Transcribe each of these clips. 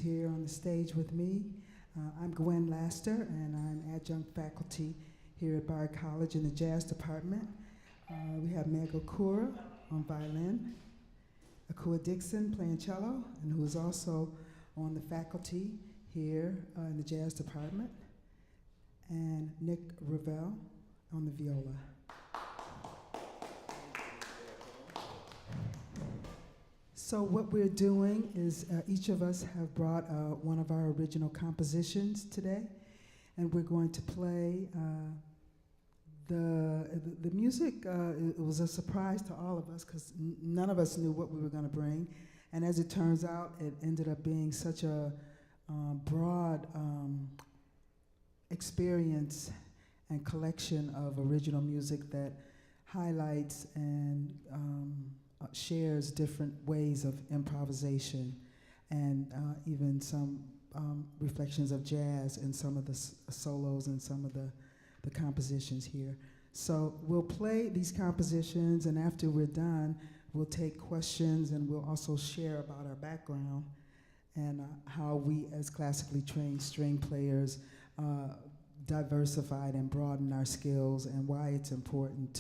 here on the stage with me. I'm Gwen Laster, and I'm adjunct faculty here at Bard College in the jazz department. We have Meg Okura on violin, Akua Dixon playing cello, and who is also on the faculty here in the jazz department, and Nick Revel on the viola. So what we're doing is each of us have brought one of our original compositions today, and we're going to play the music. It was a surprise to all of us because none of us knew what we were going to bring, and as it turns out, it ended up being such a broad experience and collection of original music that highlights and shares different ways of improvisation and even some reflections of jazz in some of the solos and some of the compositions here. So we'll play these compositions, and after we're done, we'll take questions, and we'll also share about our background and how we as classically trained string players diversified and broadened our skills, and why it's important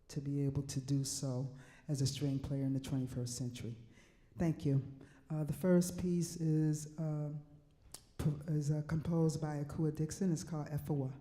to be able to do so as a string player in the 21st century. Thank you. The first piece is composed by Akua Dixon. It's called Effawa.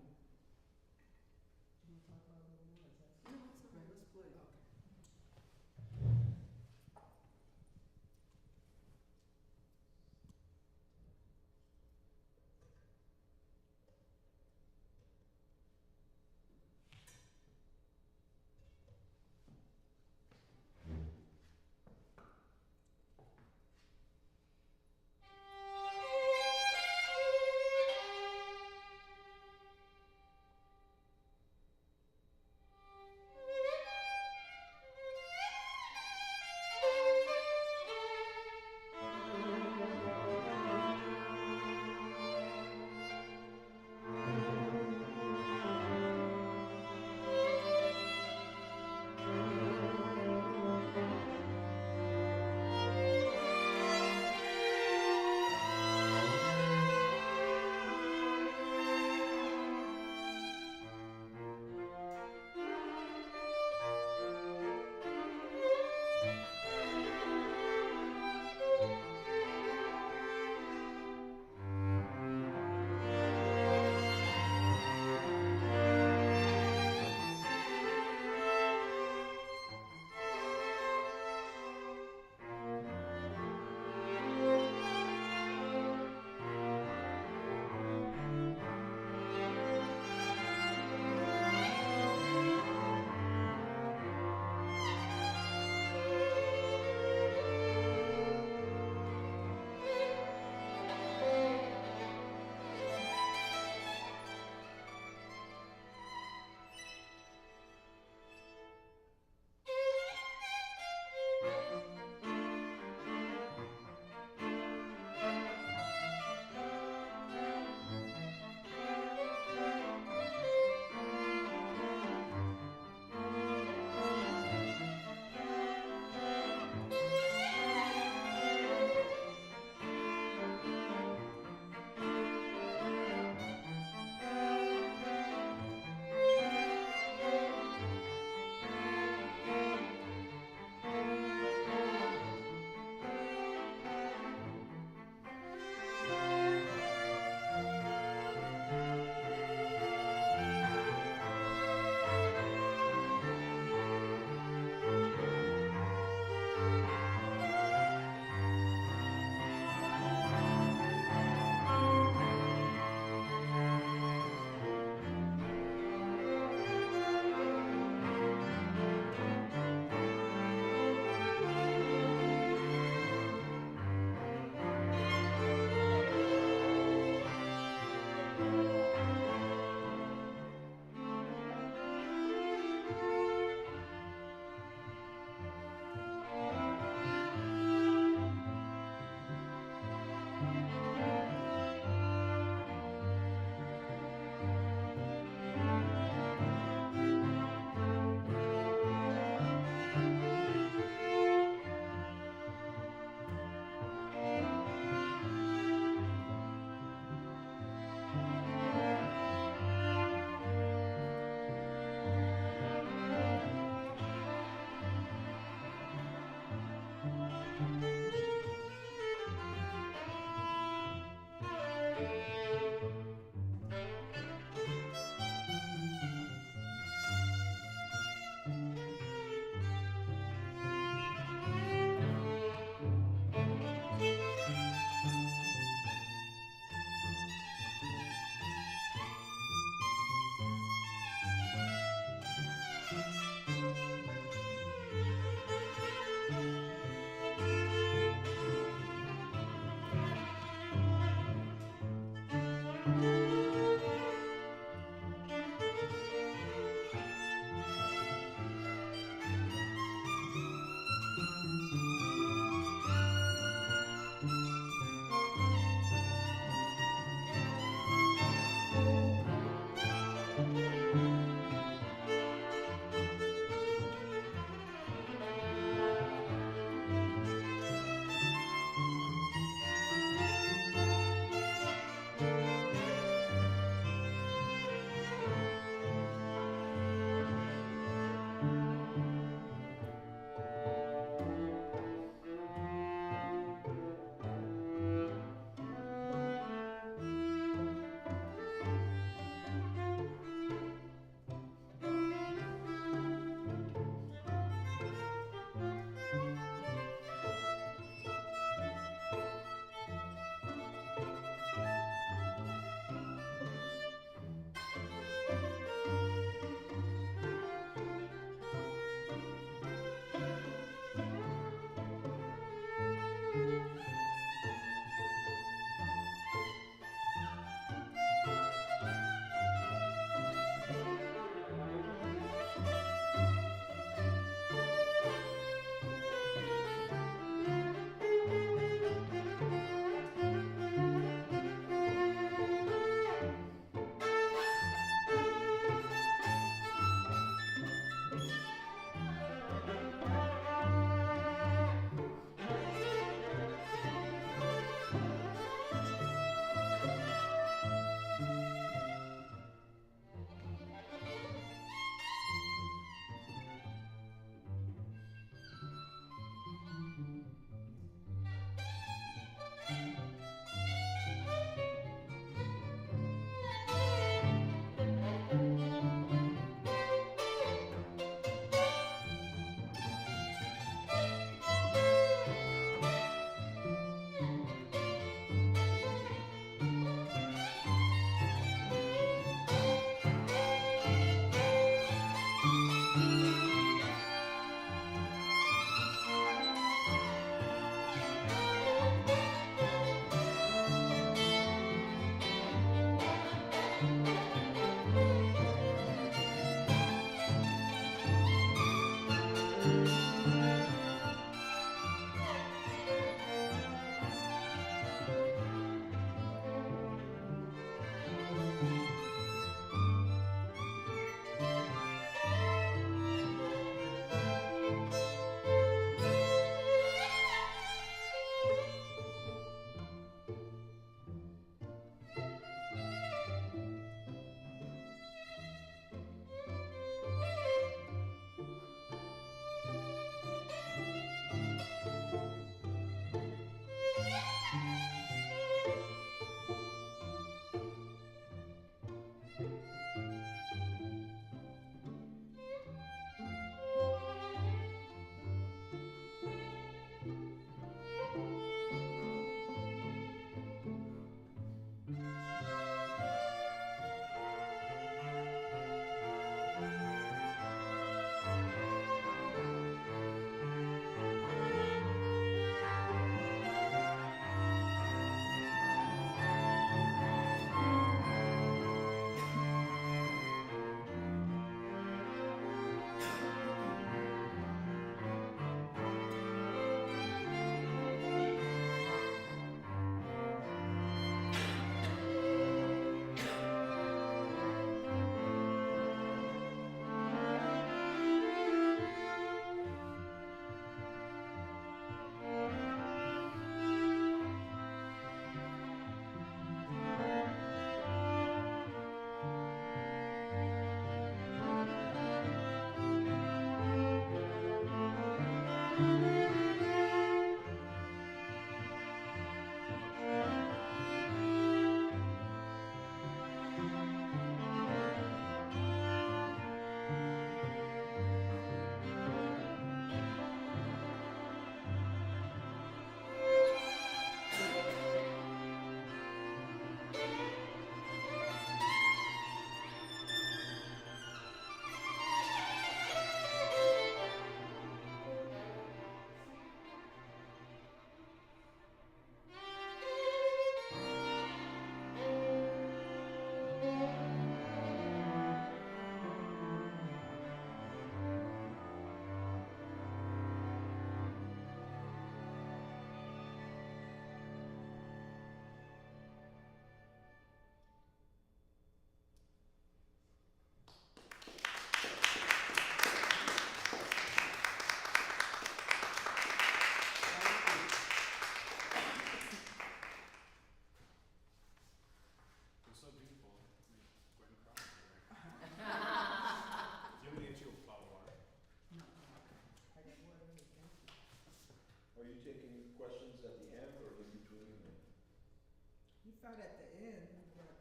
start at the end, but,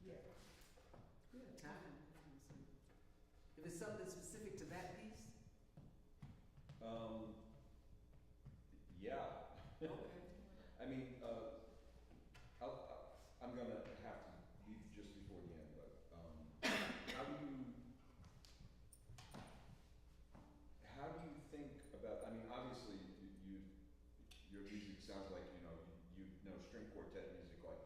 yeah. Yeah, time. If it's something specific to that piece? Yeah. Okay. I mean, I'm gonna have to leave just before the end, but, how do you think about, I mean, obviously, your music sounds like, you know string quartet music, like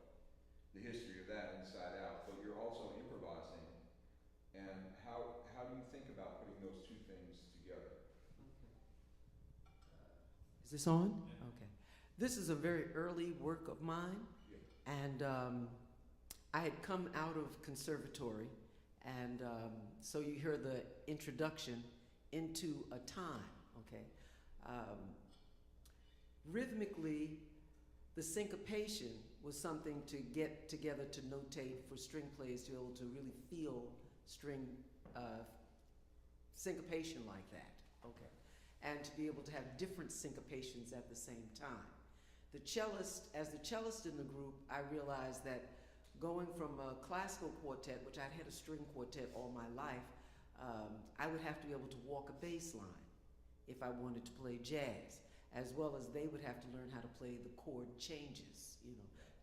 the history of that inside out, but you're also improvising, and how do you think about putting those two things together? Is this on? Yeah. Okay. This is a very early work of mine, yeah. And I had come out of conservatory, and so you hear the introduction into a time, okay? Rhythmically, the syncopation was something to get together to notate for string players to be able to really feel string syncopation like that, okay? And to be able to have different syncopations at the same time. The cellist, as the cellist in the group, I realized that going from a classical quartet, which I'd had a string quartet all my life, I would have to be able to walk a bass line if I wanted to play jazz, as well as they would have to learn how to play the chord changes,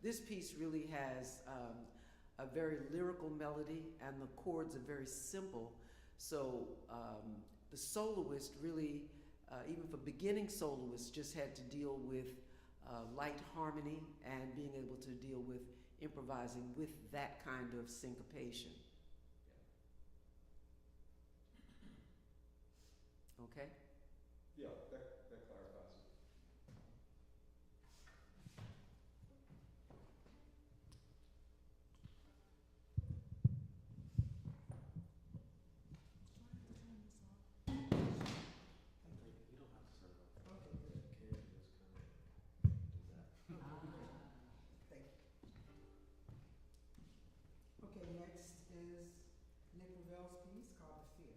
This piece really has a very lyrical melody, and the chords are very simple, so the soloist really, even for beginning soloists, just had to deal with light harmony and being able to deal with improvising with that kind of syncopation. Okay? Yeah, that clarifies it. Okay, next is Nick Ravel's piece called The Fear.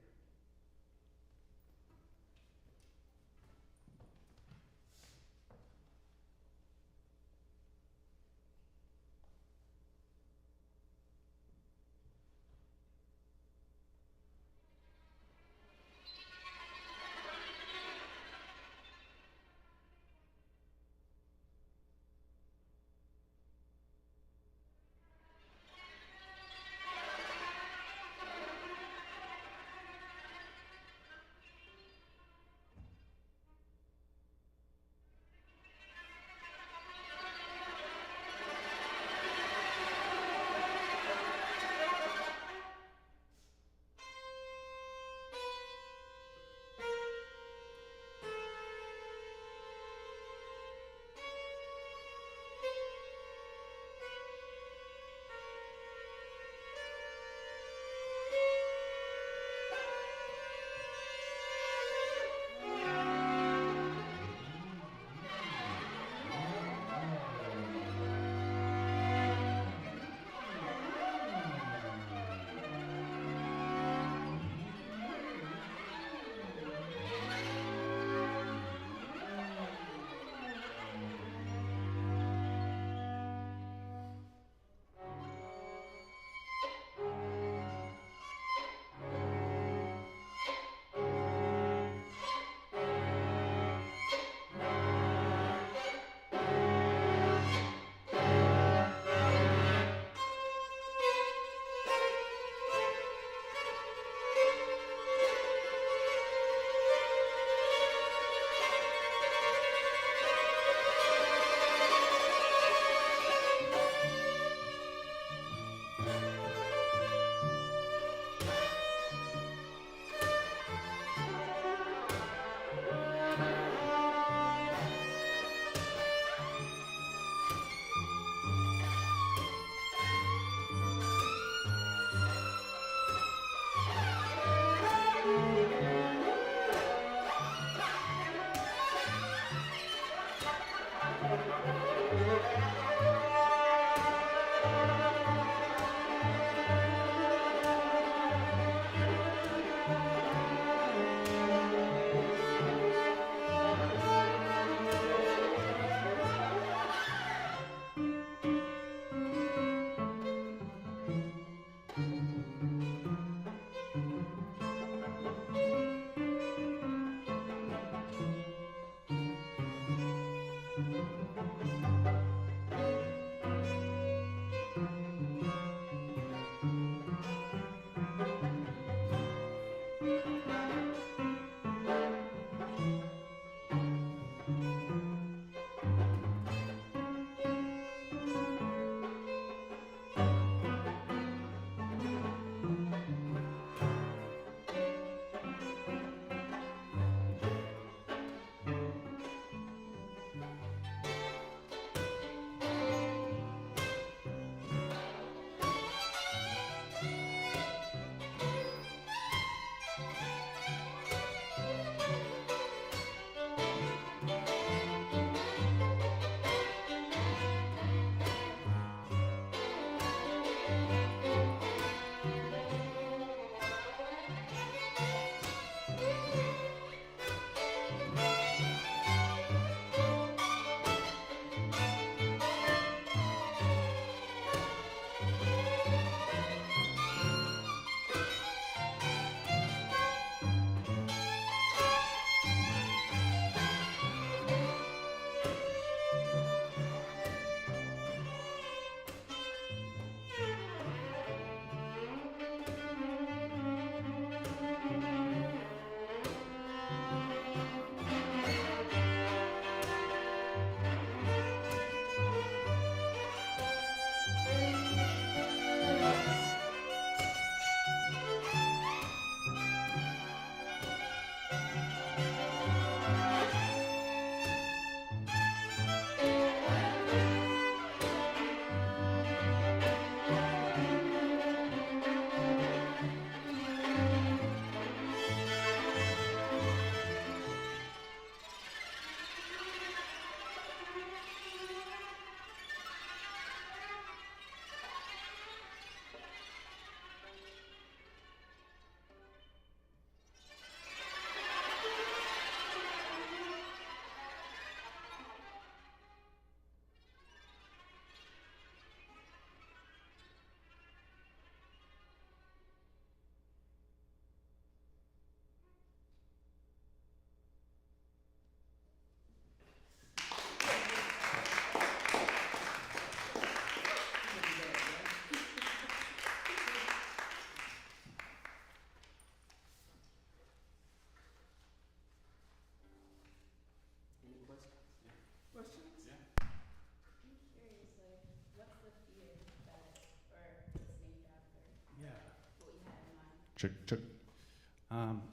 Check.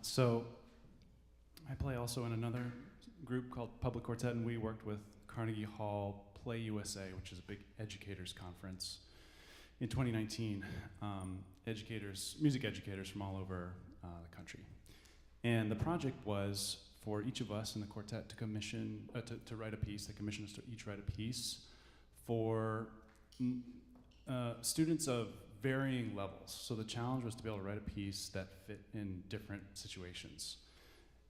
So I play also in another group called Public Quartet, and we worked with Carnegie Hall Play USA, which is a big educators conference in 2019. Music educators from all over the country. And the project was for each of us in the quartet to commission, to write a piece. They commissioned us to each write a piece for students of varying levels. So the challenge was to be able to write a piece that fit in different situations.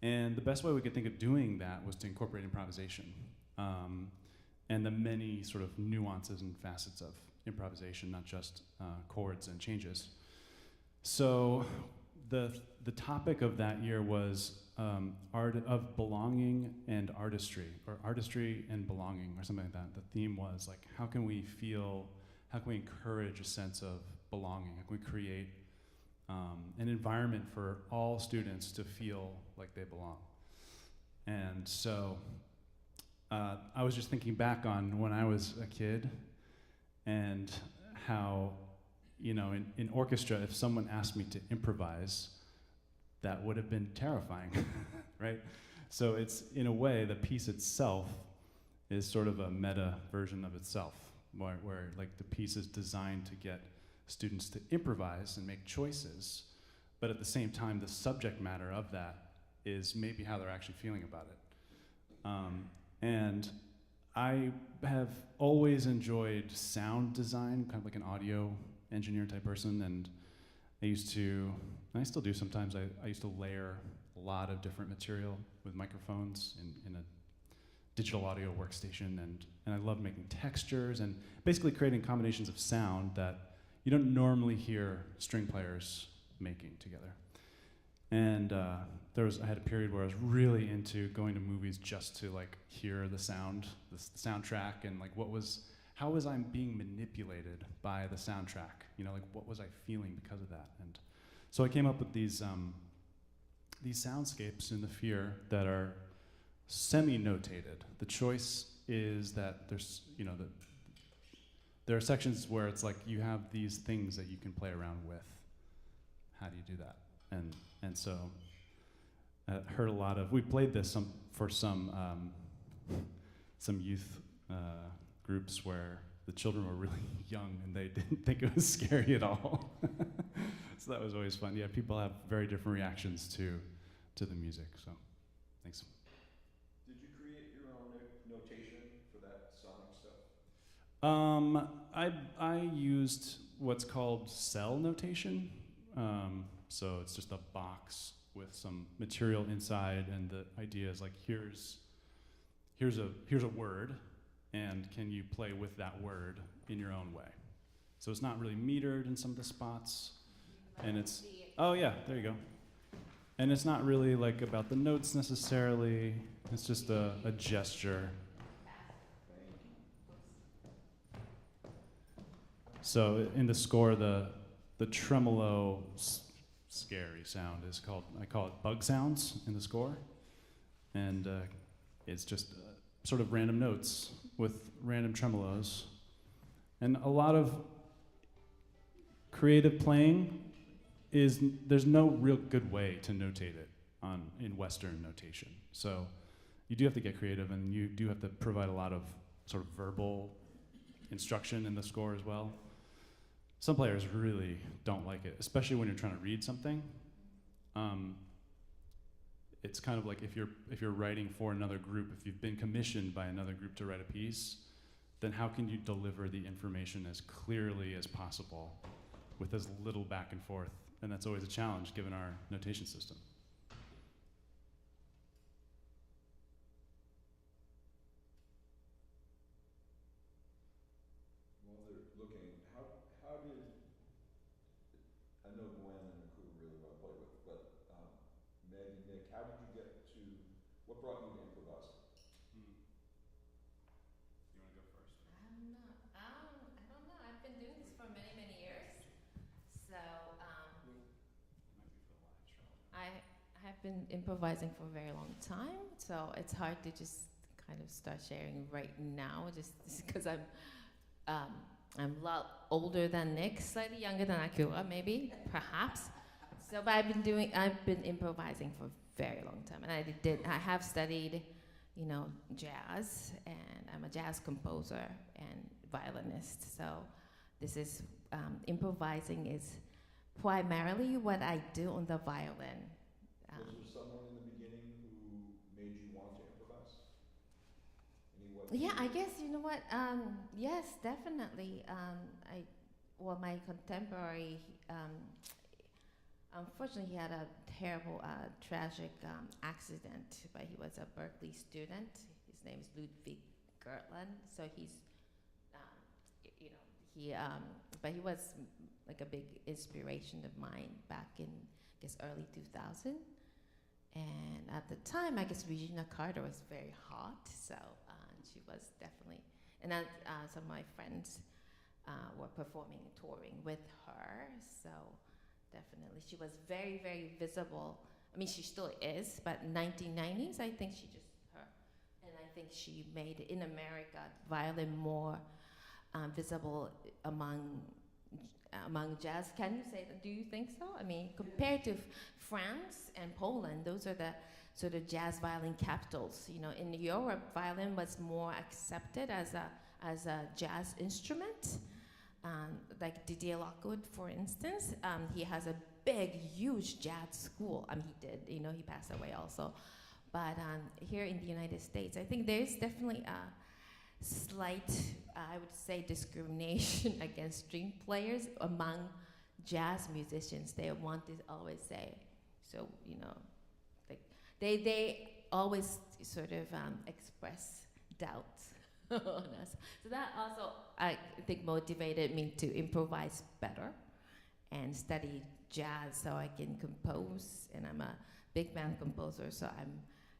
And the best way we could think of doing that was to incorporate improvisation and the many sort of nuances and facets of improvisation, not just chords and changes. So the topic of that year was art of belonging and artistry, or artistry and belonging, or something like that. The theme was like, how can we encourage a sense of belonging? How can we create an environment for all students to feel like they belong? And so I was just thinking back on when I was a kid and how, in orchestra, if someone asked me to improvise, that would have been terrifying, right? So it's, in a way, the piece itself is sort of a meta version of itself, where like the piece is designed to get students to improvise and make choices, but at the same time, the subject matter of that is maybe how they're actually feeling about it. And I have always enjoyed sound design, kind of like an audio engineer type person, and I still do sometimes, I used to layer a lot of different material with microphones in a digital audio workstation, and I love making textures and basically creating combinations of sound that you don't normally hear string players making together. And I had a period where I was really into going to movies just to like hear the sound, the soundtrack, and like how was I being manipulated by the soundtrack? Like what was I feeling because of that? And so I came up with these soundscapes in the Fear that are semi-notated. The choice is that there are sections where it's like you have these things that you can play around with. How do you do that? And so I heard a lot of, we played this for some youth groups where the children were really young and they didn't think it was scary at all. So that was always fun. Yeah, people have very different reactions to the music, so thanks. Did you create your own notation for that sonic stuff? I used what's called cell notation. So it's just a box with some material inside, and the idea is like, here's a word, and can you play with that word in your own way? So it's not really metered in some of the spots, and it's, oh yeah, there you go. And it's not really like about the notes necessarily, it's just a gesture. So in the score, the tremolo scary sound is I call it bug sounds in the score. And it's just sort of random notes with random tremolos. And a lot of creative playing there's no real good way to notate it in Western notation. So you do have to get creative, and you do have to provide a lot of sort of verbal instruction in the score as well. Some players really don't like it, especially when you're trying to read something. It's kind of like if you're writing for another group, if you've been commissioned by another group to write a piece, then how can you deliver the information as clearly as possible with as little back and forth? And that's always a challenge given our notation system. While they're looking, how did, I know Gwen and Akua really well play with, but Meg and Nick, how did you get to, what brought you to improvising? You want to go first? I don't know. I've been doing this for many, many years. So I have been improvising for a very long time. So it's hard to just kind of start sharing right now, just because I'm a lot older than Nick, slightly younger than Akua, maybe, perhaps. So, but I've been improvising for a very long time, and I have studied, you know, jazz, and I'm a jazz composer and violinist. So, this is improvising is primarily what I do on the violin. Was there someone in the beginning who made you want to improvise? Yeah, I guess, you know what, yes, definitely. My contemporary, unfortunately, he had a terrible, tragic accident, but he was a Berkeley student. His name is Ludwig Gertland, so he's, but he was like a big inspiration of mine back in, I guess, early 2000. And at the time, I guess Regina Carter was very hot, so she was definitely, and some of my friends were performing and touring with her, so definitely she was very, very visible. I mean, she still is, but 1990s, I think she just, and I think she made, in America, violin more visible among jazz. Can you say that? Do you think so? I mean, compared to France and Poland, those are the sort of jazz violin capitals. You know, in Europe, violin was more accepted as a jazz instrument. Like Didier Lockwood, for instance, he has a big, huge jazz school. I mean, he did. You know, he passed away also. But here in the United States, I think there's definitely a slight, I would say, discrimination against string players among jazz musicians. They want to always say, so, you know, like they always sort of express doubts on us. So that also, I think, motivated me to improvise better and study jazz so I can compose. And I'm a big band composer, so I'm,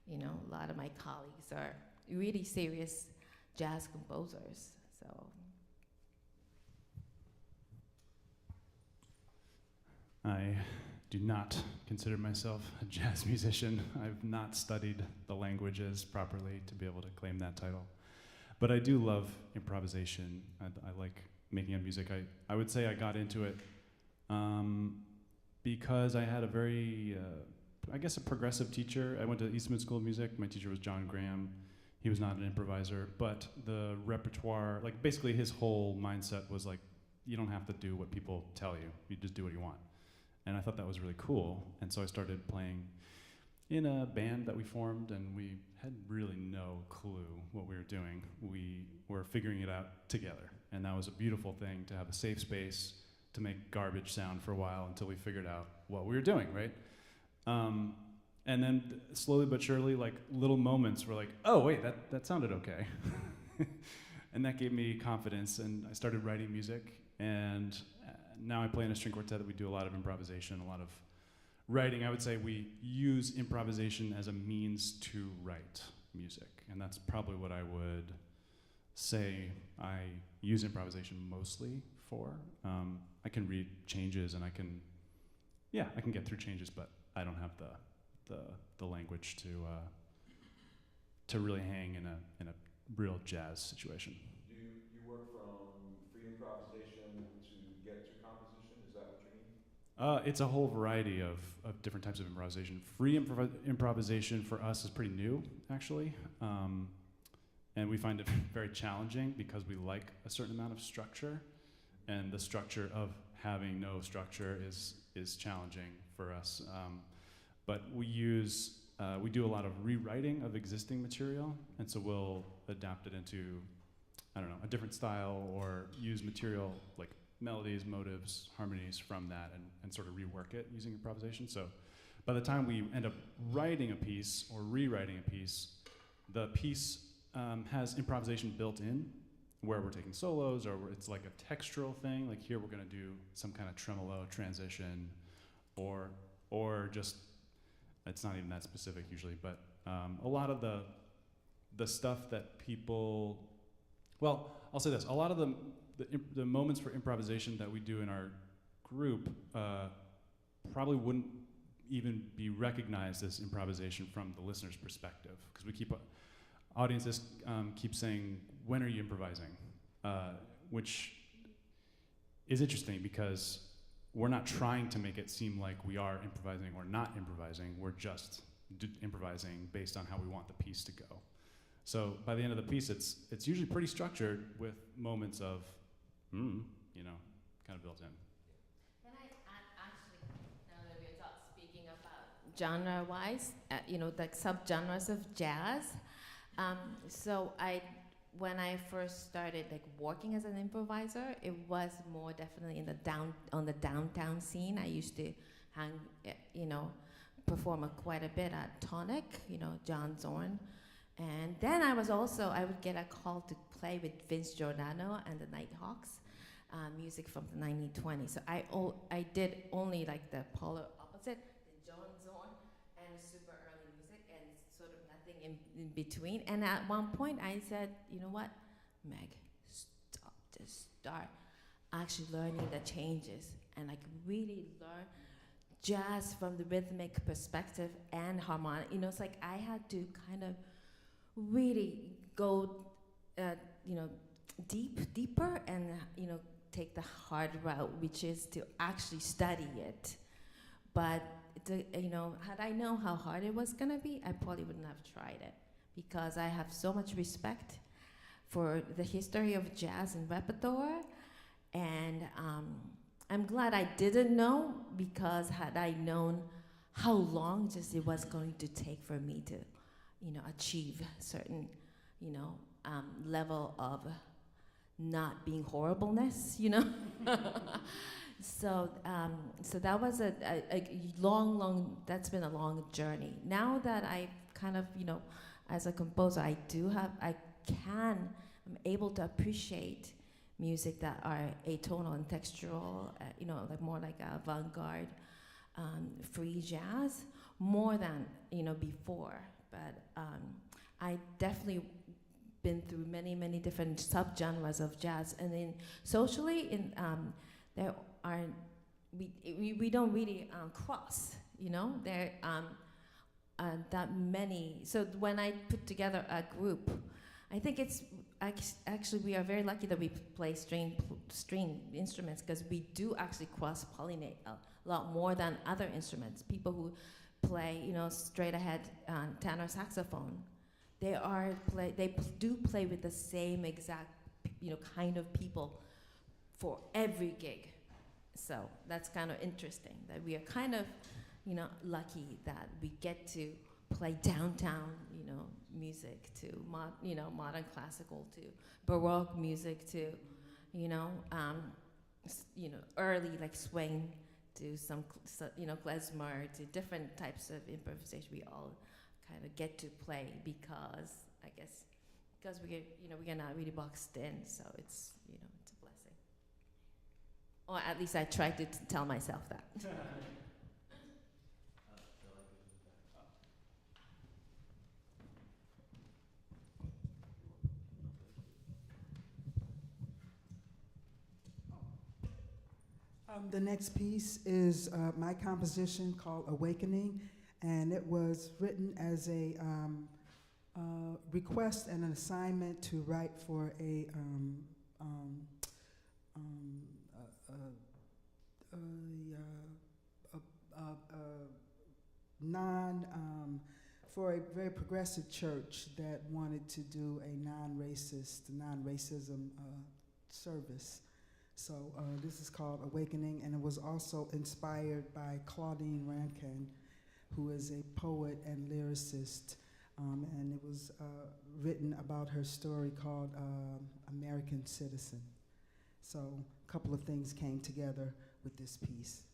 you know, a lot of my colleagues are really serious jazz composers, so. I do not consider myself a jazz musician. I've not studied the languages properly to be able to claim that title. But I do love improvisation. I like making up music. I would say I got into it because I had a very, I guess, a progressive teacher. I went to Eastman School of Music. My teacher was John Graham. He was not an improviser, but the repertoire, like basically his whole mindset was like, you don't have to do what people tell you. You just do what you want. And I thought that was really cool. And so I started playing in a band that we formed, and we had really no clue what we were doing. We were figuring it out together. And that was a beautiful thing, to have a safe space to make garbage sound for a while until we figured out what we were doing, right? And then slowly but surely, like little moments were like, oh wait, that sounded okay. And that gave me confidence, and I started writing music, and now I play in a string quartet that we do a lot of improvisation, a lot of writing. I would say we use improvisation as a means to write music, and that's probably what I would say I use improvisation mostly for. I can read changes, and I can get through changes, but I don't have the language to really hang in a real jazz situation. Do you work from free improvisation to get to composition? Is that what you mean? It's a whole variety of different types of improvisation. Free improvisation for us is pretty new, actually, and we find it very challenging because we like a certain amount of structure, and the structure of having no structure is challenging for us. But we do a lot of rewriting of existing material, and so we'll adapt it into, I don't know, a different style, or use material like melodies, motives, harmonies from that, and sort of rework it using improvisation. So by the time we end up writing a piece or rewriting a piece, the piece has improvisation built in, where we're taking solos, or it's like a textural thing, like here we're gonna do some kind of tremolo transition, or just, it's not even that specific usually, but a lot of the stuff that people, well, I'll say this, a lot of the moments for improvisation that we do in our group probably wouldn't even be recognized as improvisation from the listener's perspective, because we audiences keep saying, when are you improvising? Which is interesting, because we're not trying to make it seem like we are improvising or not improvising. We're just improvising based on how we want the piece to go. So by the end of the piece, it's usually pretty structured with moments of, you know, kind of built in. Can I actually, now that we're speaking about genre-wise, you know, like subgenres of jazz. So when I first started like working as an improviser, it was more definitely in the downtown scene. I used to hang, you know, perform quite a bit at Tonic, you know, John Zorn. And then I would get a call to play with Vince Giordano and the Nighthawks, music from the 1920s. So I did only like the polar opposite, the John Zorn and super early music and sort of nothing in between. And at one point I said, you know what, Meg, start actually learning the changes and like really learn jazz from the rhythmic perspective and harmonic. You know, it's like I had to kind of really go, you know, deeper and, you know, take the hard route, which is to actually study it. But, you know, had I known how hard it was gonna be, I probably wouldn't have tried it, because I have so much respect for the history of jazz and repertoire. And I'm glad I didn't know, because had I known how long just it was going to take for me to, you know, achieve certain, you know, level of not being horribleness, you know. So that was a long, that's been a long journey. Now that I kind of, you know, as a composer, I'm able to appreciate music that are atonal and textural, you know, like more like avant-garde, free jazz, more than, you know, before. But I definitely been through many, many different subgenres of jazz, and then socially, there are we don't really cross, you know. There that many. So when I put together a group, I think it's actually we are very lucky that we play string instruments, because we do actually cross-pollinate a lot more than other instruments. People who play, you know, straight ahead tenor saxophone, they do play with the same exact, you know, kind of people for every gig. So that's kind of interesting that we are kind of, you know, lucky that we get to play downtown, you know, music to modern classical to Baroque music to, you know, early like swing to some you know, klezmer, to different types of improvisation. We all kind of get to play because we're not really boxed in. So it's, you know, it's a blessing. Or at least I try to tell myself that. The next piece is my composition called Awakening, and it was written as a request and an assignment to write for a for a very progressive church that wanted to do a non-racism service. So this is called Awakening, and it was also inspired by Claudine Rankin, who is a poet and lyricist, and it was written about her story called American Citizen. So a couple of things came together with this piece.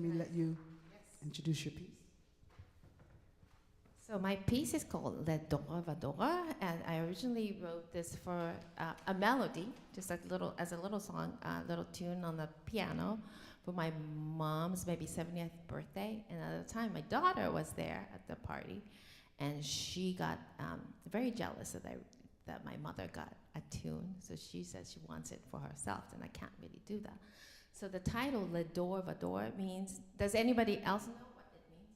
me let you introduce your piece. So my piece is called Le Dora, and I originally wrote this for a melody, just like as a little song, a little tune on the piano for my mom's maybe 70th birthday. And at the time, my daughter was there at the party, and she got very jealous that my mother got a tune. So she says she wants it for herself, and I can't really do that. So the title, Le Dora, means, does anybody else know what it means?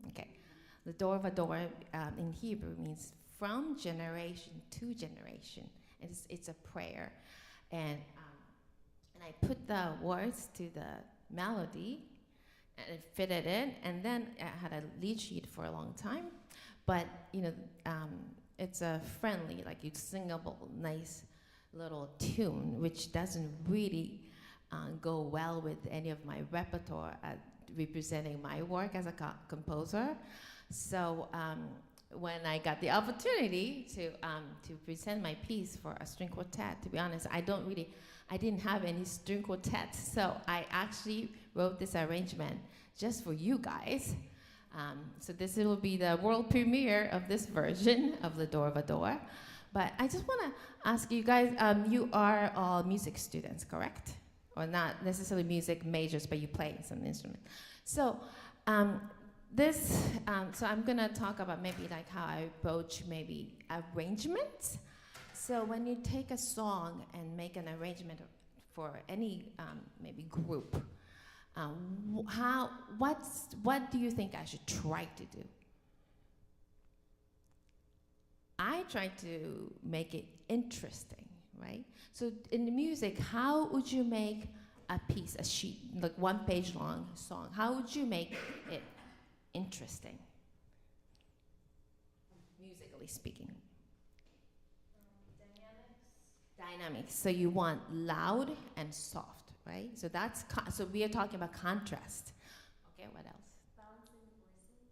No. Okay. The Dora in Hebrew means from generation to generation. It's a prayer. And I put the words to the melody, and it fitted in, and then I had a lead sheet for a long time. But, it's a friendly, like you singable, nice little tune, which doesn't really go well with any of my repertoire representing my work as a composer. So when I got the opportunity to present my piece for a string quartet, to be honest, I didn't have any string quartets, so I actually wrote this arrangement just for you guys. So this will be the world premiere of this version of the Dora. But I just want to ask you guys, you are all music students, correct? Or not necessarily music majors, but you play some instrument. So so I'm gonna talk about maybe like how I approach maybe arrangements. So when you take a song and make an arrangement for any maybe group, what do you think I should try to do? I try to make it interesting, right? So in the music, how would you make a piece, a sheet, like 1 page long song? How would you make it interesting, musically speaking? Dynamics. So you want loud and soft, right? So so we are talking about contrast. Okay, what else? Balancing the voices.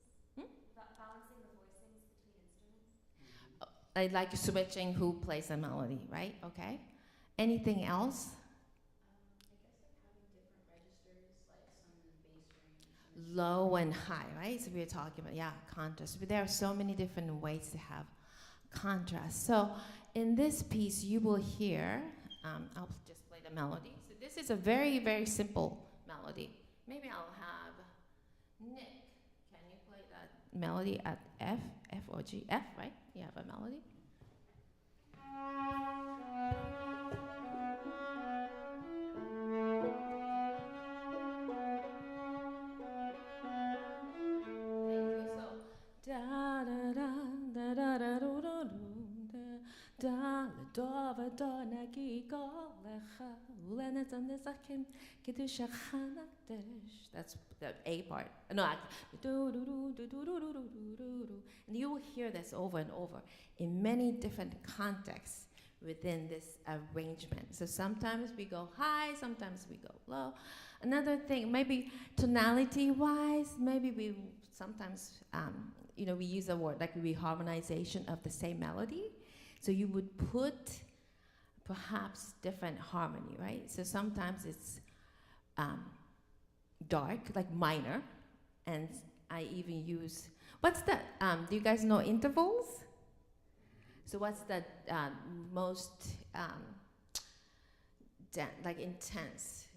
Balancing the voicings between instruments. I like switching who plays the melody, right? Okay. Anything else? I guess like having different registers, like some in the bass range. Low and high, right? So we are talking about, contrast. But there are so many different ways to have contrast. So in this piece, you will hear, I'll just play the melody. So this is a very, very simple melody. Maybe I'll have Nick. Can you play that melody at F or G? F, right? You have a melody? That's the A part. No, and you will hear this over and over in many different contexts within this arrangement. So sometimes we go high, sometimes we go low. Another thing, maybe tonality-wise, maybe we sometimes, we use a word like reharmonization of the same melody. So you would put perhaps different harmony, right? So sometimes it's dark, like minor, and I even use, what's the, do you guys know intervals? So what's the most like intense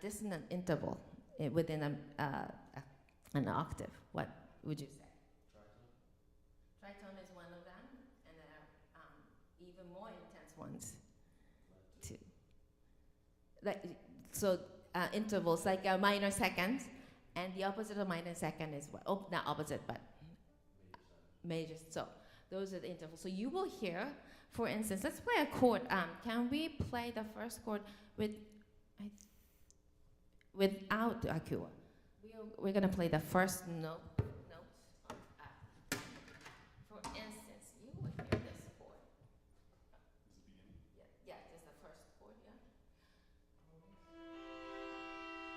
dissonant interval within an octave? What would you say? Tritone is one of them, and there are even more intense ones too. Like so, intervals like a minor second, and the opposite of minor second is what? Oh, not opposite, but major. So those are the intervals. So you will hear, for instance, let's play a chord. Can we play the first chord without Akua? We're gonna play the first note. For instance, you will hear this chord. Yeah, just the first chord, yeah.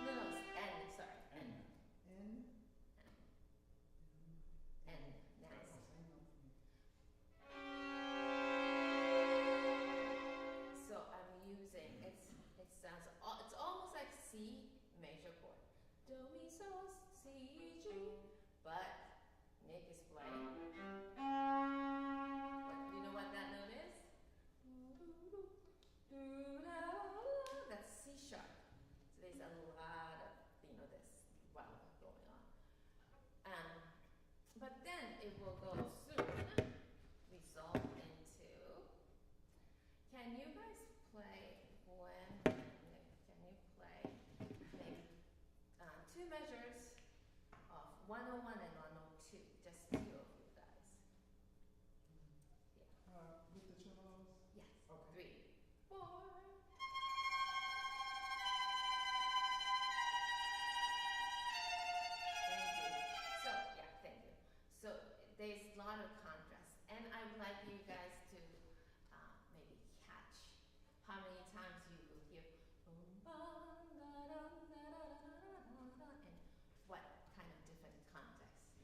No, it's N, sorry, N. Nice. So I'm using, it sounds, it's almost like C major chord, Do, mi, so, si, G. But Nick is playing. You know what that note is? That's C sharp. So there's a lot of, this wow going on. But then it will go soon, resolve into. Can you guys play Gwen? Nick, can you play maybe two measures of 101 and 102? Just two of you guys. Yeah. With the cellos? Yes. Okay. 3, 4. Thank you. So, yeah, thank you. So, there's a lot of contrast. And I would like you guys to maybe catch how many times you will hear and what kind of different context.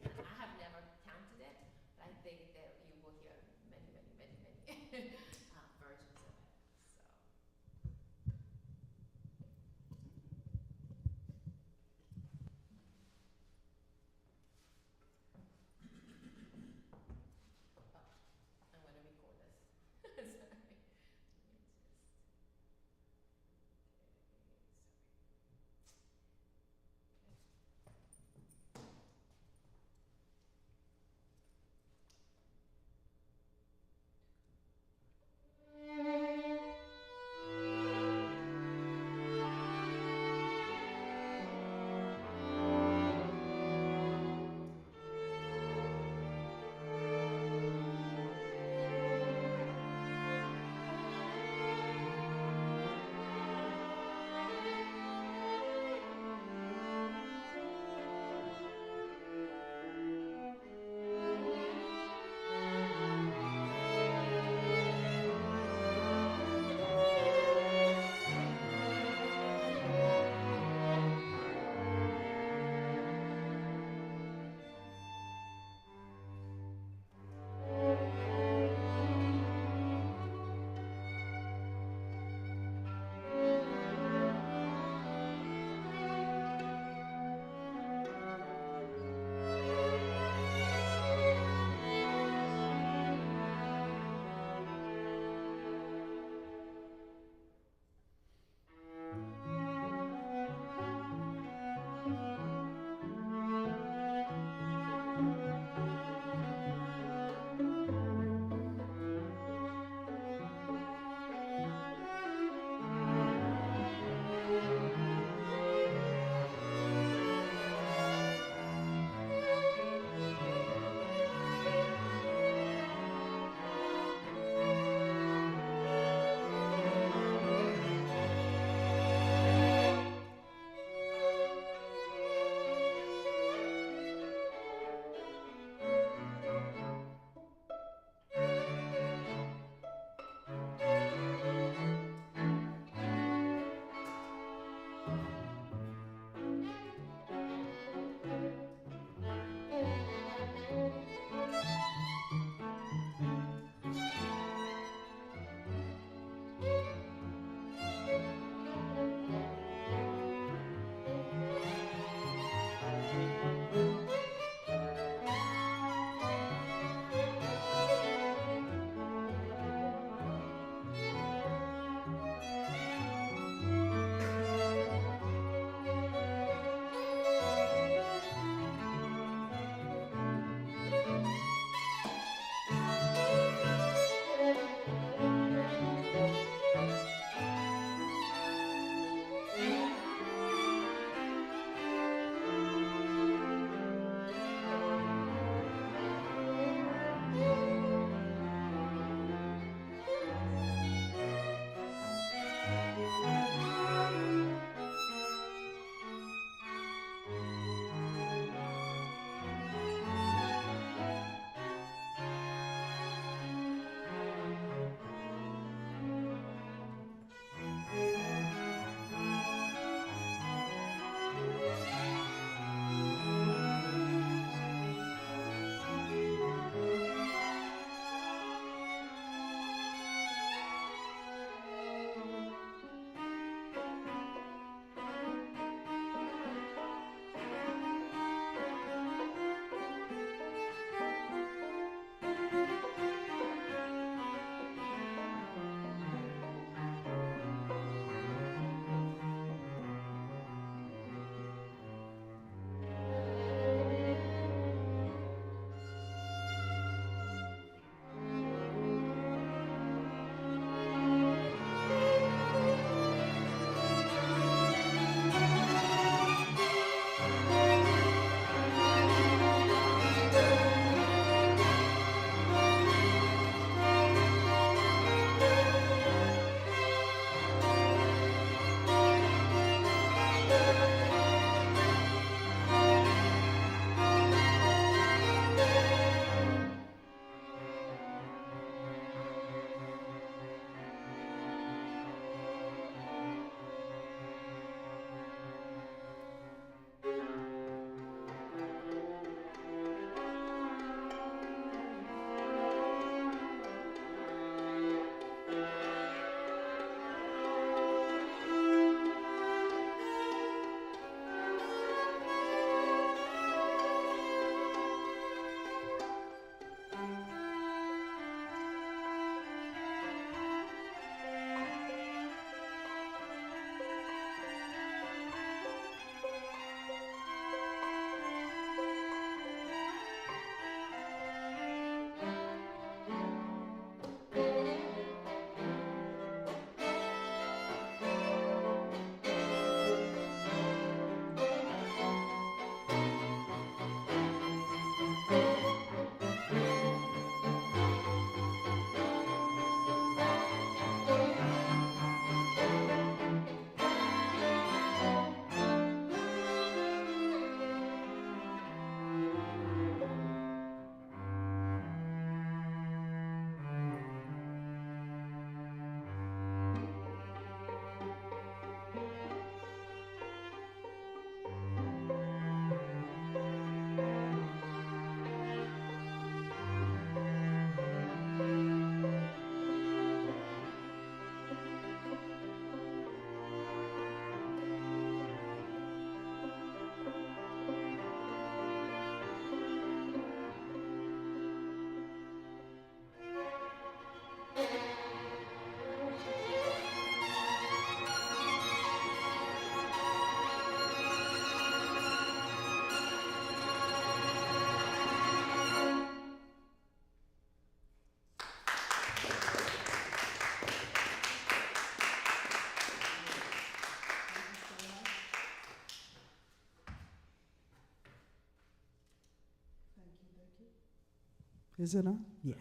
Is it on? Yeah.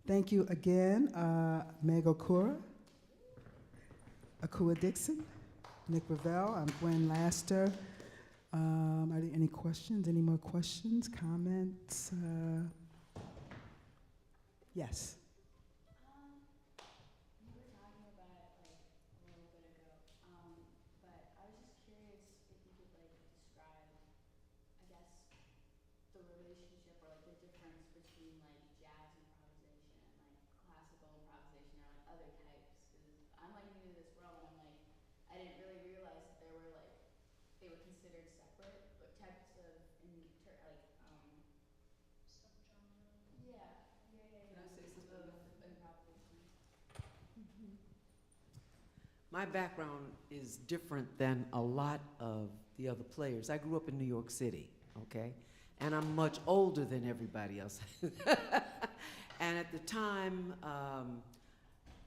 Thank you again, Meg Okura, Akua Dixon, Nick Revel. I'm Gwen Laster. Are there any questions? Any more questions, comments? Yes. You were talking about it like a little bit ago, but I was just curious if you could like describe, I guess, the relationship or like the difference between like jazz improvisation and like classical improvisation or like other types. Because I'm like new to this world and I'm like, I didn't really realize that there were like they were considered separate, but types of subgenre. Yeah. Can I say something Of about that? improvisation. My background is different than a lot of the other players. I grew up in New York City, okay? And I'm much older than everybody else. And at the time,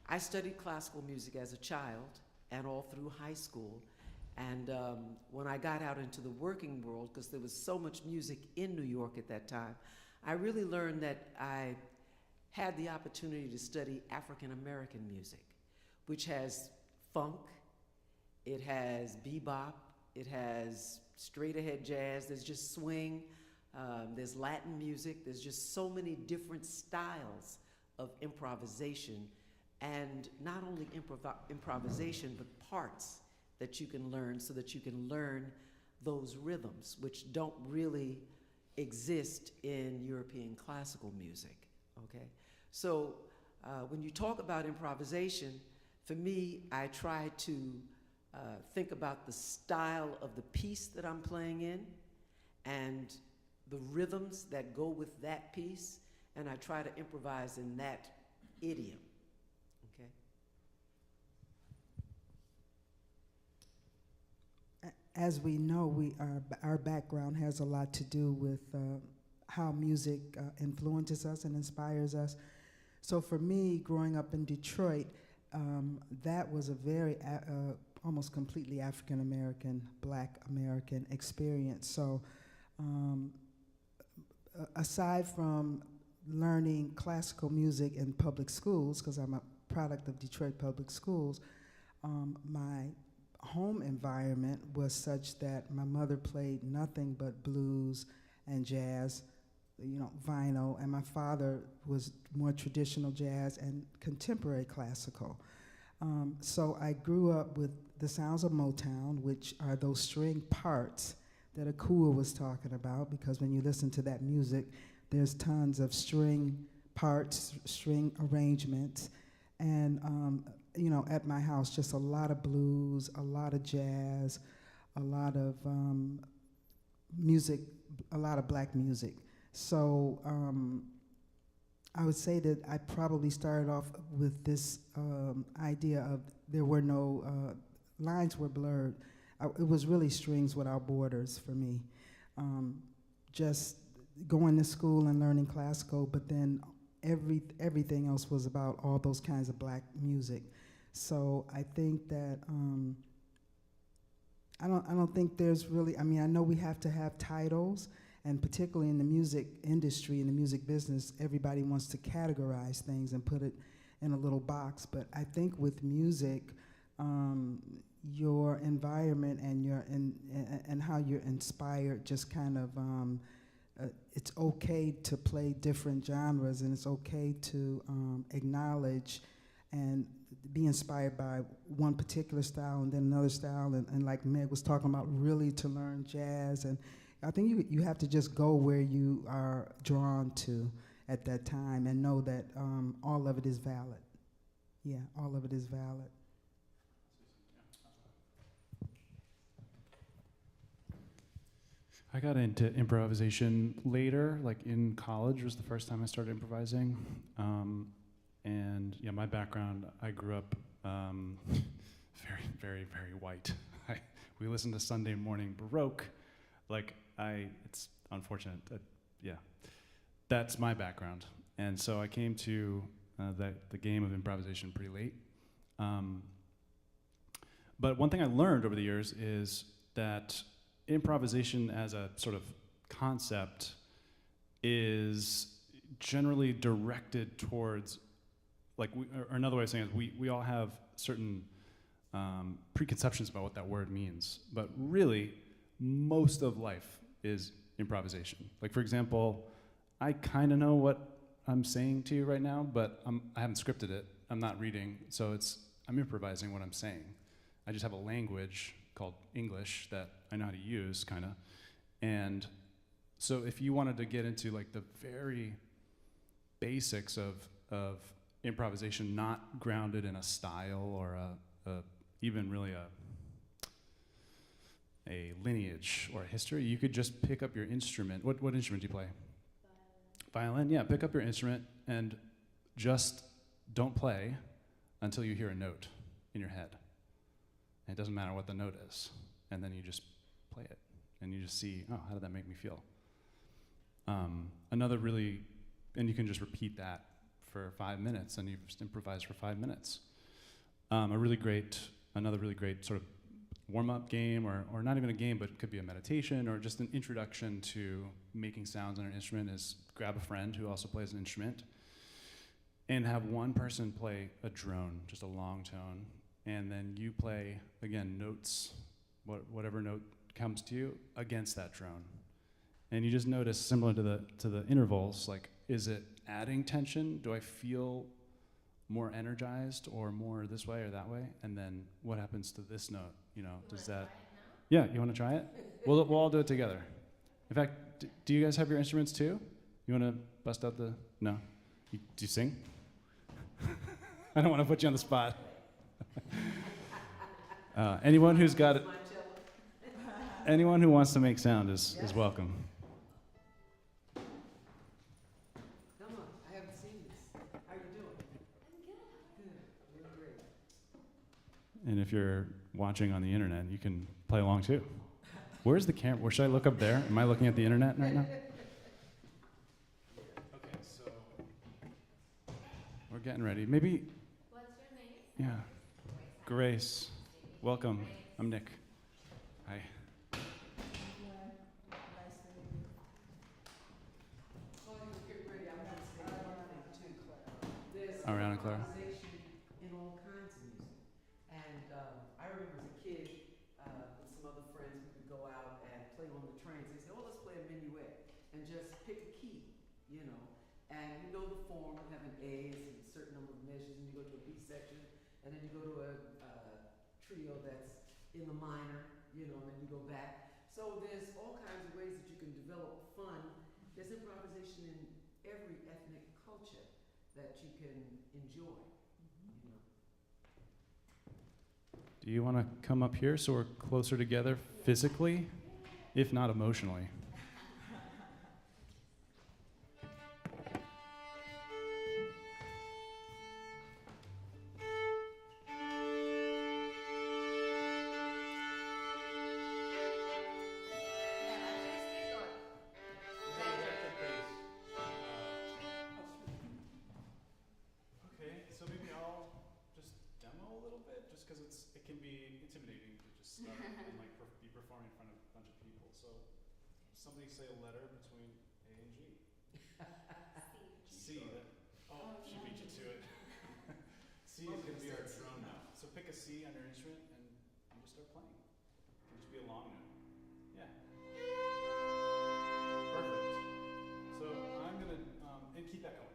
I studied classical music as a child and all through high school. And when I got out into the working world, because there was so much music in New York at that time, I really learned that I had the opportunity to study African American music, which has funk, it has bebop, it has straight ahead jazz, there's just swing, there's Latin music, there's just so many different styles of improvisation, and not only improvisation, but parts that you can learn so that you can learn those rhythms, which don't really exist in European classical music, okay? So when you talk about improvisation, for me, I try to think about the style of the piece that I'm playing in and the rhythms that go with that piece, and I try to improvise in that idiom, okay? As we know, our background has a lot to do with how music influences us and inspires us. So for me, growing up in Detroit, that was a very almost completely African American, Black American experience. So aside from learning classical music in public schools, because I'm a product of Detroit public schools, my home environment was such that my mother played nothing but blues and jazz, you know, vinyl, and my father was more traditional jazz and contemporary classical. So I grew up with the sounds of Motown, which are those string parts that Akua was talking about, because when you listen to that music, there's tons of string parts, string arrangements, and you know, at my house, just a lot of blues, a lot of jazz, a lot of music, a lot of Black music. So I would say that I probably started off with this idea of there were no, lines were blurred. It was really strings without borders for me. Just going to school and learning classical, but then everything else was about all those kinds of Black music. So I think that I don't think there's really, I mean, I know we have to have titles, and particularly in the music industry, in the music business, everybody wants to categorize things and put it in a little box. But I think with music, your environment and and how you're inspired just kind of, it's okay to play different genres, and it's okay to acknowledge and be inspired by one particular style and then another style, and like Meg was talking about, really to learn jazz. And I think you have to just go where you are drawn to at that time and know that all of it is valid. Yeah, all of it is valid. I got into improvisation later, like in college was the first time I started improvising. And yeah, my background, I grew up very, very, very white. We listened to Sunday morning Baroque. Like, it's unfortunate. Yeah, that's my background. And so I came to the game of improvisation pretty late. But one thing I learned over the years is that improvisation as a sort of concept is generally directed towards, like, or another way of saying it is we all have certain preconceptions about what that word means, but really, most of life is improvisation. Like, for example, I kind of know what I'm saying to you right now, but I haven't scripted it. I'm not reading, so I'm improvising what I'm saying. I just have a language called English that I know how to use, kind of. And so if you wanted to get into like the very basics of improvisation, not grounded in a style or even really a lineage or a history, you could just pick up your instrument. What instrument do you play? Violin, yeah, pick up your instrument and just don't play until you hear a note in your head. And it doesn't matter what the note is. And then you just play it. And you just see, oh, how did that make me feel? And you can just repeat that for 5 minutes, and you just improvise for 5 minutes. Another really great sort of warm-up game, or not even a game, but it could be a meditation or just an introduction to making sounds on an instrument, is grab a friend who also plays an instrument and have one person play a drone, just a long tone, and then you play, again, notes, whatever note comes to you against that drone. And you just notice, similar to the intervals, like, is it adding tension? Do I feel more energized or more this way or that way? And then what happens to this note? Does that? Yeah, you want to try it? We'll all do it together. In fact, do you guys have your instruments too? You want to bust out the? No. Do you sing? I don't want to put you on the spot. Anyone who's got anyone who wants to make sound is welcome. And if you're watching on the internet, you can play along too. Where's the camera? Where should I look up there? Am I looking at the internet right now? Okay, so we're getting ready. Maybe. What's your name? Yeah. Grace. Welcome. I'm Nick. Hi. Around Clara. In all kinds of music. And I remember as a kid, with some other friends, we would go out and play on the trains. They said, oh, let's play a minuet and just pick a key, And you know the form, we have an A, it's a certain number of measures, and you go to a B section, and then you go to a trio that's in the minor, and then you go back. So there's all kinds of ways that you can develop fun. There's improvisation in every ethnic culture that you can enjoy. Do you want to come up here so we're closer together physically, if not emotionally? Somebody say a letter between A and G. C. She beat you to it. C is going to be our drone note. So pick a C on your instrument and just start playing. It can just be a long note. Yeah. Perfect. So I'm going to, and keep that going.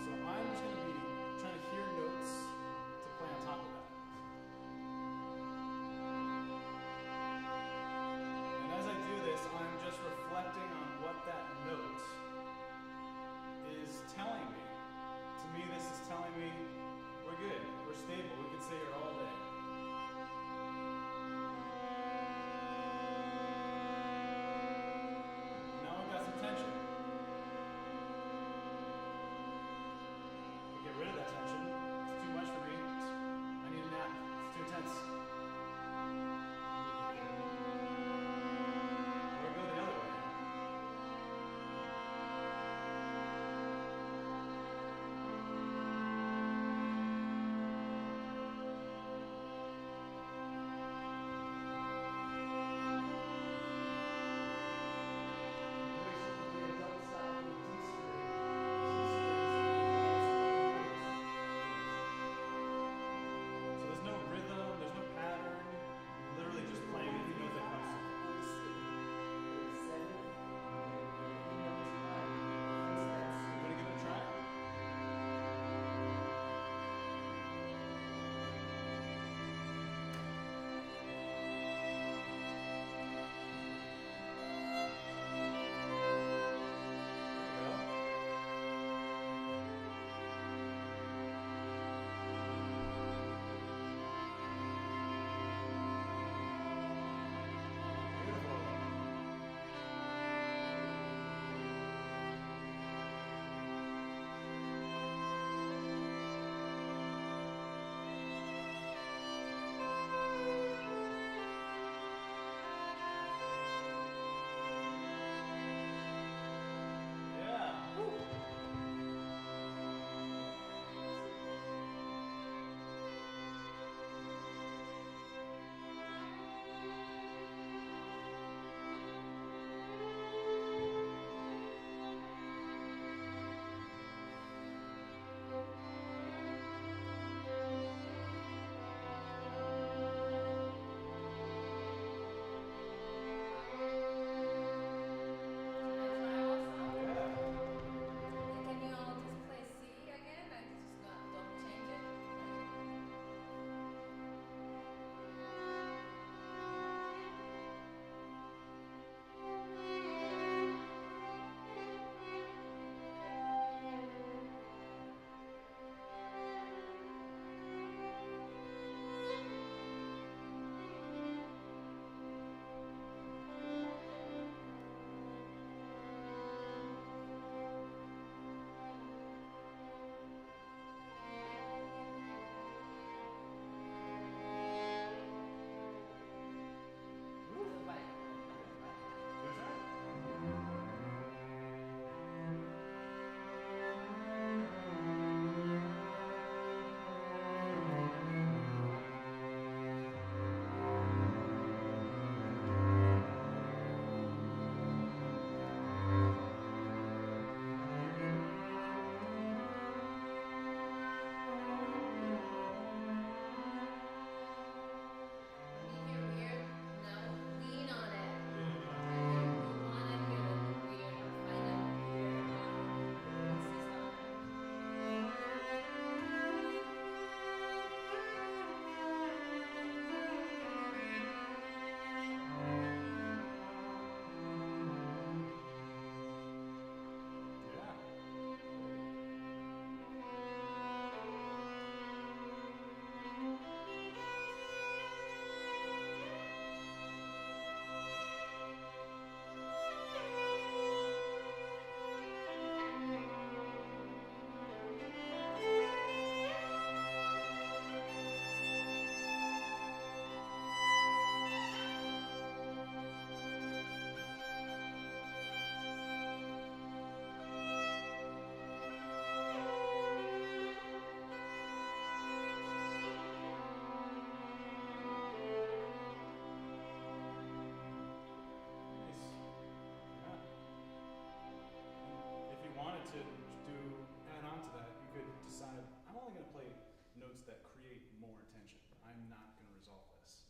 So I'm just going to be trying to hear notes to play on top of that. I'm just reflecting on what that note is telling me. To me, this is telling me we're good, we're stable, we can stay here all day.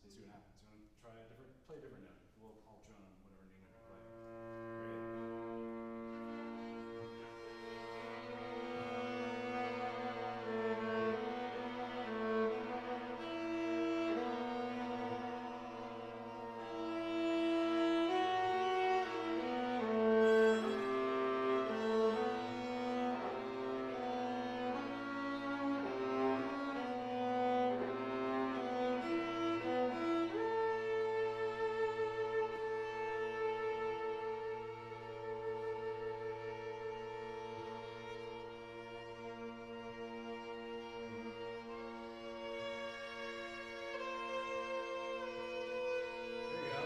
So you see what happens. You want to try play a different note. I'll join on whatever new note you play. Great. There you go.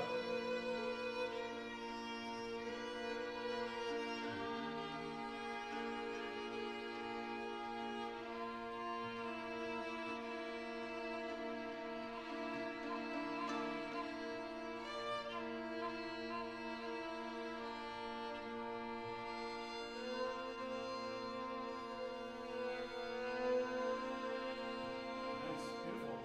Nice, beautiful.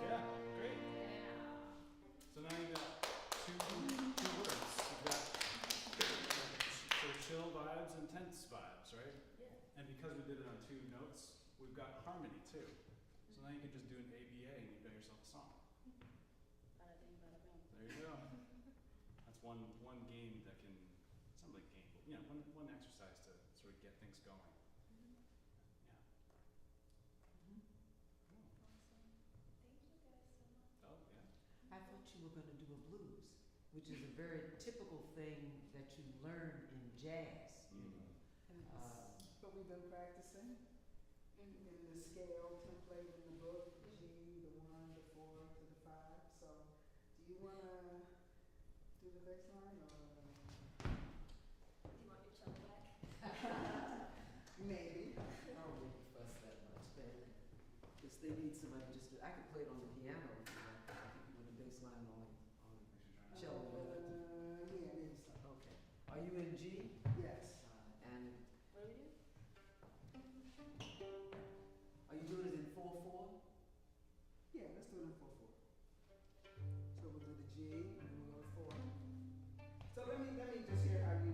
Yeah, great. So now you got two words. You've got so chill vibes and tense vibes, right? Yeah. And because we did it on two notes, we've got harmony too. So now you can just do an ABA and you've got yourself a song. Bada bing, bada boom. There you go. That's one game that can, it's not like game, but one exercise to sort of get things going. Yeah. Cool. Thank you guys so much. Oh, yeah. I thought you were going to do a blues, which is a very typical thing that you learn in jazz. You know. But we've been practicing in the scale template in the book, the G, the 1, the 4 to the 5. So do you want to do the bass line or? Do you want your cello back? Maybe. I don't make you fuss that much, man. Because they need somebody just to, I could play it on the piano if you like. I think you want a bass line on cello. Yeah, maybe so. Okay. Are you in G? Yes. And What do we do? are you doing it in 4/4? Yeah, let's do it in 4/4. So we'll do the G and then we'll go to 4. So let me just hear how you.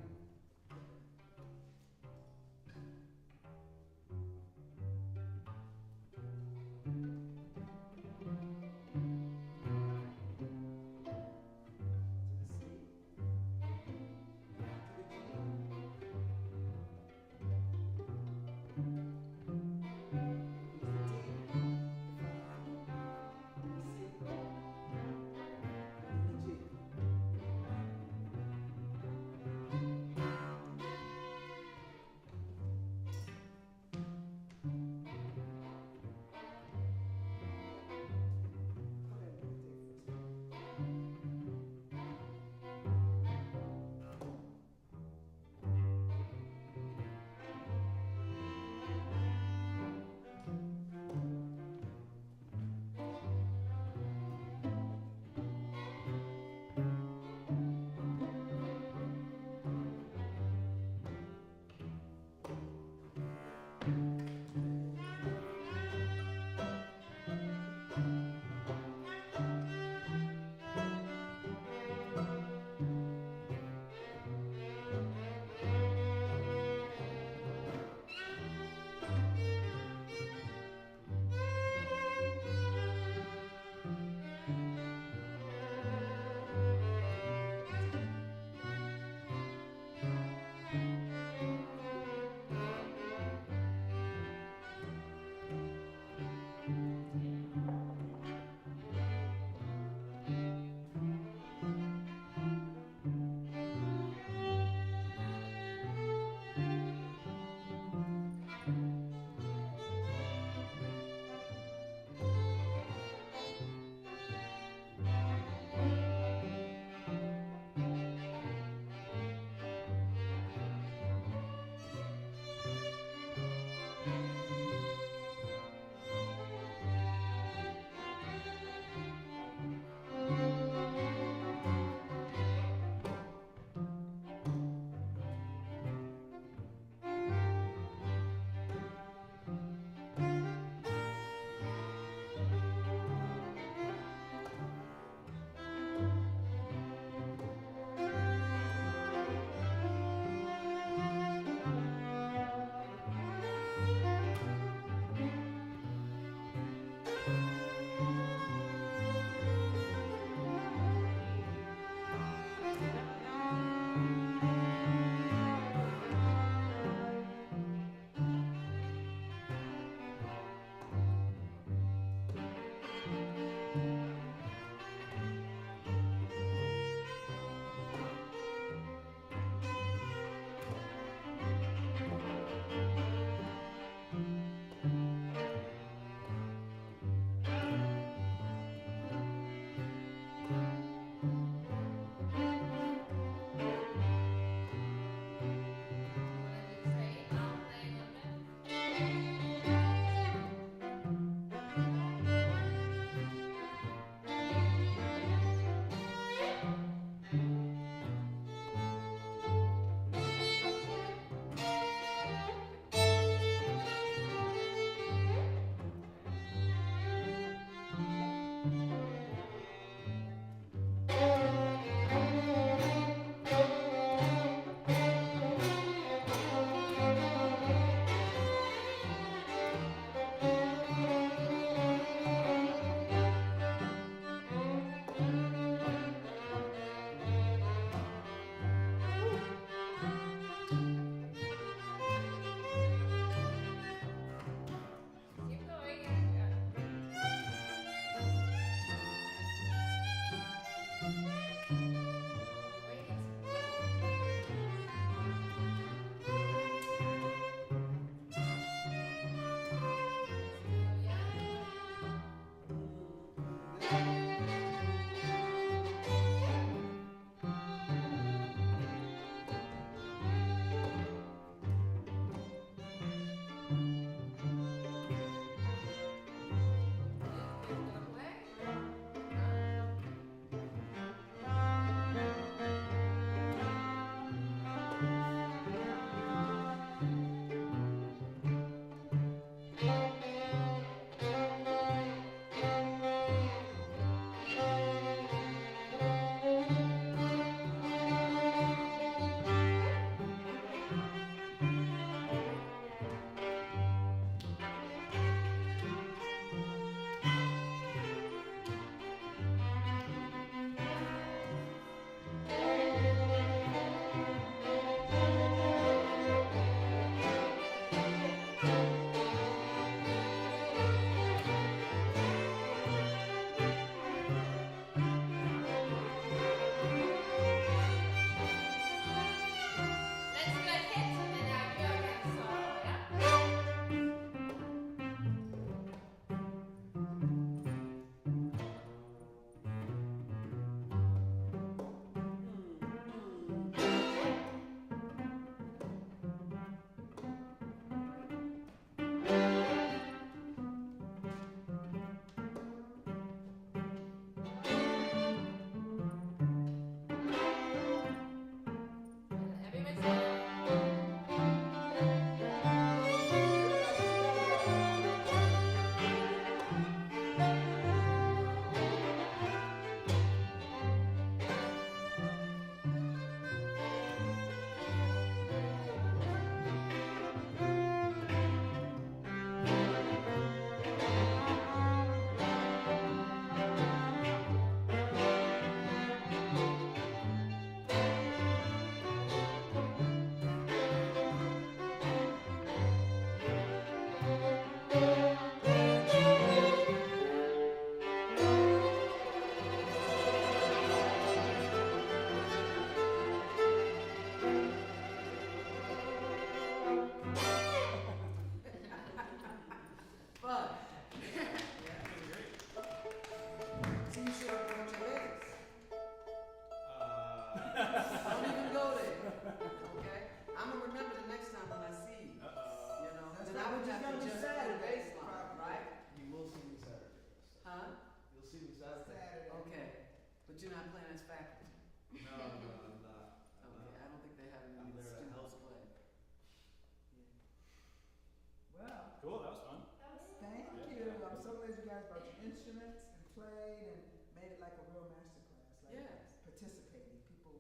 played and made it like a real masterclass, like Yes. participating. People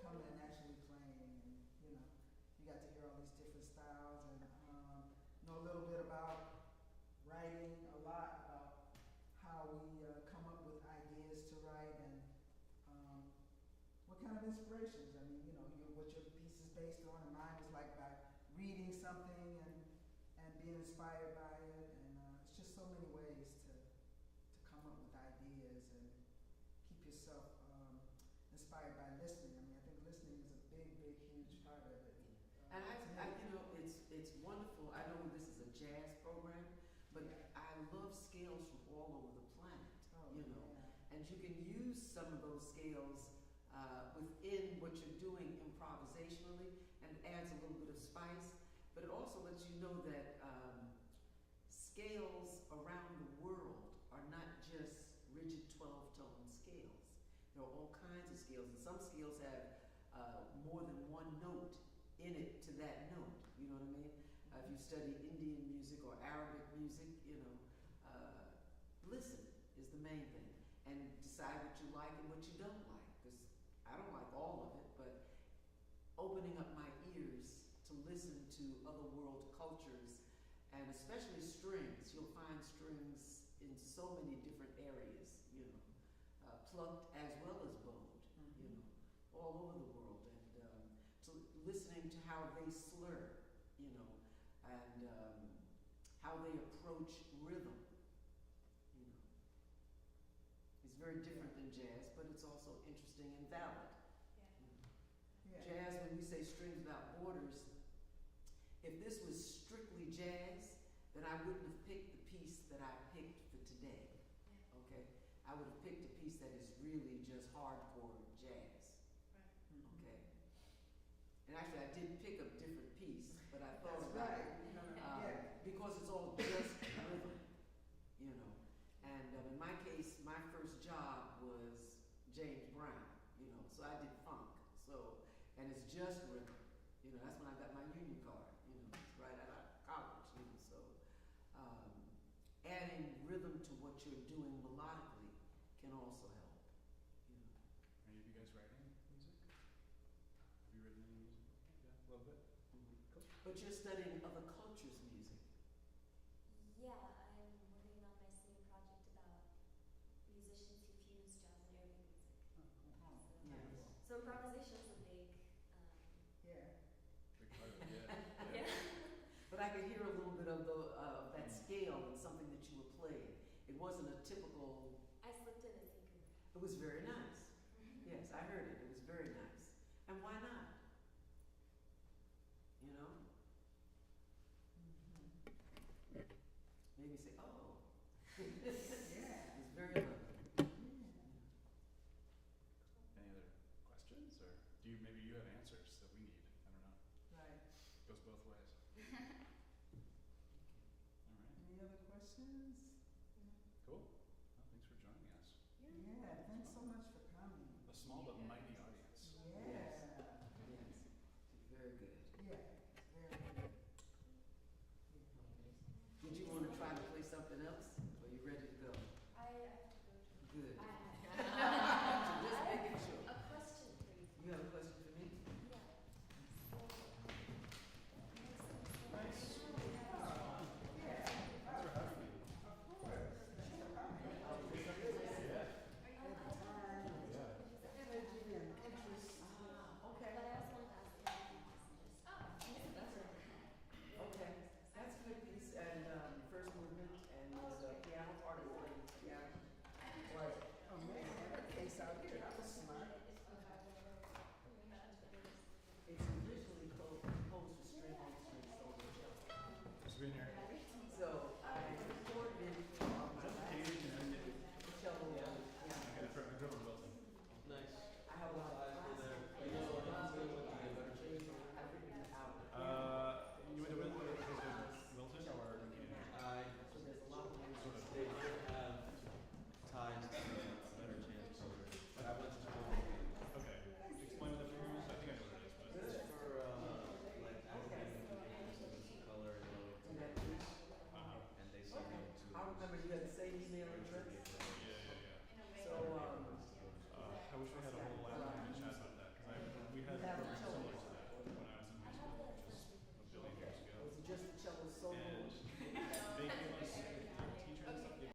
coming and actually playing, and you got to hear all these different styles and know a little bit about writing, a lot about how we come up with ideas to write and what kind of inspirations. I mean, what your piece is based on, and mine was like by reading something and being inspired by it, and it's just so many ways to come up with ideas and keep yourself inspired by listening. I mean, I think listening is a big, big, huge part of it. And to me. it's wonderful. I know this is a jazz program, but I love scales from all over the planet, Yeah. and you can use some of those scales within what you're doing improvisationally, and it adds a little bit of spice, but it also lets you know that scales around the world are not just rigid 12-tone scales. There are all kinds of scales, and some scales have more than one note in it to that note. You know what I mean? If you study Indian music or Arabic music, listen is the main thing, and decide what you like and what you don't like. Because I don't like all of it, but opening up my ears to listen to other world cultures, and especially strings. You'll find strings in so many different areas, plucked as well as bowed, all over the world, and listening to how they slur, and how they approach rhythm, It's very different than jazz, but it's also interesting and valid. Yeah. Jazz, when we say strings without borders, if this was strictly jazz, then I wouldn't have picked the piece that I picked for today. Okay? I would have picked a piece that is really just hardcore jazz. Okay? And actually, I did pick a different piece, but I thought That's about right. it because it's all just rhythm, And in my case, my first job was James Brown, so I did funk. And it's just rhythm. That's when I got my union card, right out of college, So adding rhythm to what you're doing melodically can also help, Are any of you guys writing music? Have you written any music? Yeah, a little bit. Cool. But you're studying other cultures' music. Yeah, I'm working on my same project about musicians who fuse jazz and Arabic music. Oh, Yes. So improvisation is a big, yeah. Big part of it, yeah. But I could hear a little bit of that scale in something that you were playing. It wasn't a typical. I slipped in a thinker. It was very nice. Yes, I heard it. It was very nice. And why not? Made me say, oh. Yeah. It was very lovely. Any other questions, or maybe you have answers that we need? I don't know. Right. Goes both ways. All right. Any other questions? Cool. Well, thanks for joining us. Yeah, thanks so much for coming. A small but mighty audience. Yes. Yeah. Yes. Very good. Yeah, very good. Did you want to try to play something else? Or are you ready to go? I have to go to. Good. I Just making sure. a question for you. You have a question for me? Yeah. Nice. Energy and interest. Okay. But I also wanted to ask Okay. That's a good piece. And first movement and there's a piano part of it. Piano. Right. Oh man, that case out here, that was smart. It's originally composed for string on string solo. Just being here.